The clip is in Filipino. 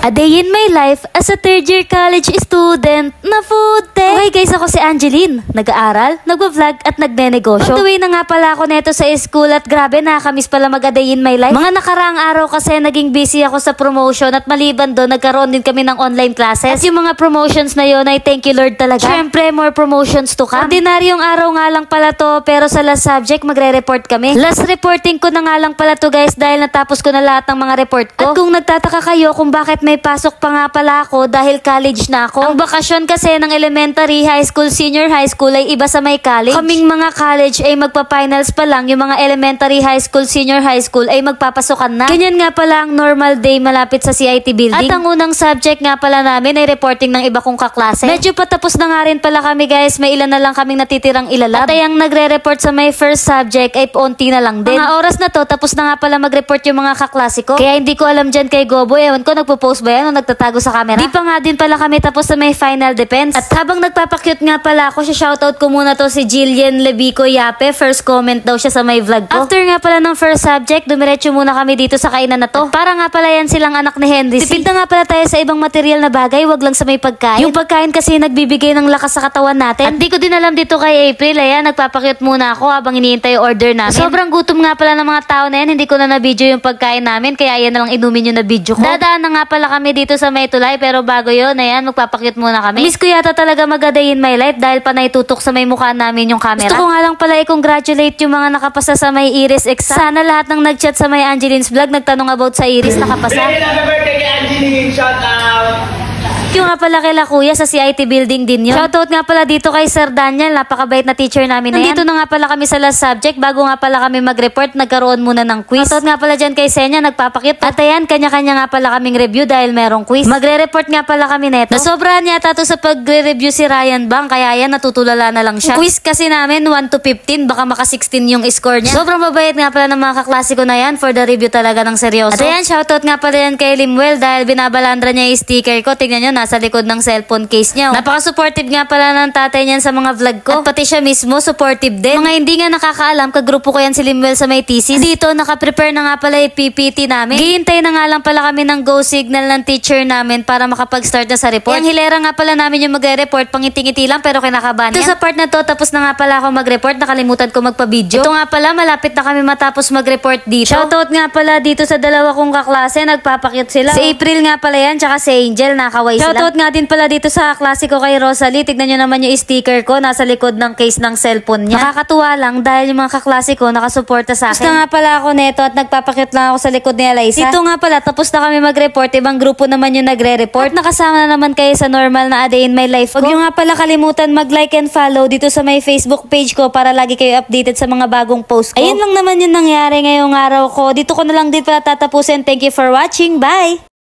A day in my life as a third year college student na food tech. Okay guys, ako si Angeline. Nag-aaral, nagwa-vlog at nagne-negosyo. On the way na nga pala ako neto sa school at grabe nakakamiss pala mag-a day in my life. Mga nakaraang araw kasi naging busy ako sa promotion at maliban doon nagkaroon din kami ng online classes. At yung mga promotions na yon ay thank you Lord talaga. Syempre more promotions to come. Ordinaryong araw nga lang pala to pero sa last subject magre-report kami. Last reporting ko na nga lang pala to guys dahil natapos ko na lahat ng mga report ko. At kung nagtataka kayo kung bakit may pasok pa nga pala ako dahil college na ako. Ang bakasyon kasi ng elementary, high school, senior high school ay iba sa may college. Kaming mga college ay magpa-finals pa lang, yung mga elementary, high school, senior high school ay magpapasokan na. Ganyan nga pala ang normal day malapit sa CIT building. At ang unang subject nga pala namin ay reporting ng iba kong kaklase. Medyo patapos na nga rin pala kami guys, may ilan na lang kaming natitirang ilalab. At ang nagre-report sa may first subject ay paunti na lang din. Mga oras na to, tapos na nga pala mag-report yung mga kaklase ko. Kaya hindi ko alam dyan kay Gobo, ewan ko nagpo-post ba yan o nagtatago sa camera? Di pa nga din pala kami tapos sa may final defense. At habang nagpapakyut nga pala ako, shoutout ko muna to si Jillian Lebico Yape. First comment daw siya sa may vlog ko. After nga pala ng first subject, dumiretso muna kami dito sa kainan na to. At para nga pala yan silang anak ni Henry C. Tipid na nga pala tayo sa ibang material na bagay, wag lang sa may pagkain. Yung pagkain kasi nagbibigay ng lakas sa katawan natin. At di ko din alam dito kay April, ayan, nagpapakyut muna ako habang iniintay yung order namin. Sobrang gutom nga pala ng mga tao na yan, hindi ko na na-video yung pagkain namin, kaya yan na lang inumin yung na-video ko. Dadaan na nga pala kami dito sa may tulay, pero bago yun, ayan, magpapakyut muna kami. Miss ko yata talaga mag-a-day in my life dahil panay tutok sa may mukha namin yung camera. Gusto ko nga lang pala i-congratulate yung mga nakapasa sa may Iris exam. Sana lahat ng nag-chat sa may Angeline's vlog nagtanong about sa Iris nakapasa. Happy birthday kay Angeline, shout out! Yung nga pala kila kuya sa CIT building din yun. Shoutout nga pala dito kay Sir Daniel, napakabait na teacher namin na yan. Nandito na nga pala kami sa last subject, bago nga pala kami mag-report, nagkaroon muna ng quiz. Shoutout nga pala dyan kay Senya, nagpapakyut. At ayan, kanya-kanya nga pala kaming review dahil merong quiz. Magre-report nga pala kami neto. Nasobrahan yata to sa pagre-review si Ryan Bang, kaya yan, natutulala na lang siya. Quiz kasi namin, 1 to 15, baka maka 16 yung score niya. Sobrang mabait nga pala ng mga kaklase ko na yan for the review talaga ng seryoso. At ayan, shoutout nga pala yan kay Limwell dahil binabalandra niya yung sticker ko. Tingnan nyo, nasa likod ng cellphone case niya. Napaka-supportive nga pala ng tatay niyan sa mga vlog ko. At pati siya mismo, supportive din. Mga hindi nga nakakaalam, kagrupo ko yan si Limwell sa may thesis. Dito, nakaprepare na nga pala yung PPT namin. Gihintay na nga lang pala kami ng go signal ng teacher namin para makapag-start na sa report. Yung hilera nga pala namin yung magre-report, pangiti-ngiti lang pero kinakabahan yan. Ito sa part na to, tapos na nga pala ako mag-report, nakalimutan ko magpa-video. Ito nga pala, malapit na kami matapos mag-report dito. Shoutout nga pala dito sa dalawa kong kaklase, nagpapakyut sila. Si April nga pala yan, tsaka si Angel, nakaway sila. Shoutout nga din pala dito sa klase ko kay Rosalie. Tignan nyo naman yung sticker ko nasa likod ng case ng cellphone niya. Nakakatuwa lang dahil yung mga kaklase ko nakasuporta sa akin. Tapos na nga pala ako neto at nagpapakyut lang ako sa likod ni Eliza. Dito nga pala, tapos na kami mag-report. Ibang grupo naman yung nagre-report. At nakasama na naman kayo sa normal na a day in my life ko. Huwag nyo nga pala kalimutan mag-like and follow dito sa may Facebook page ko para lagi kayo updated sa mga bagong post ko. Ayun lang naman yung nangyari ngayong araw ko. Dito ko na lang din pala tatapusin. Thank you for watching. Bye!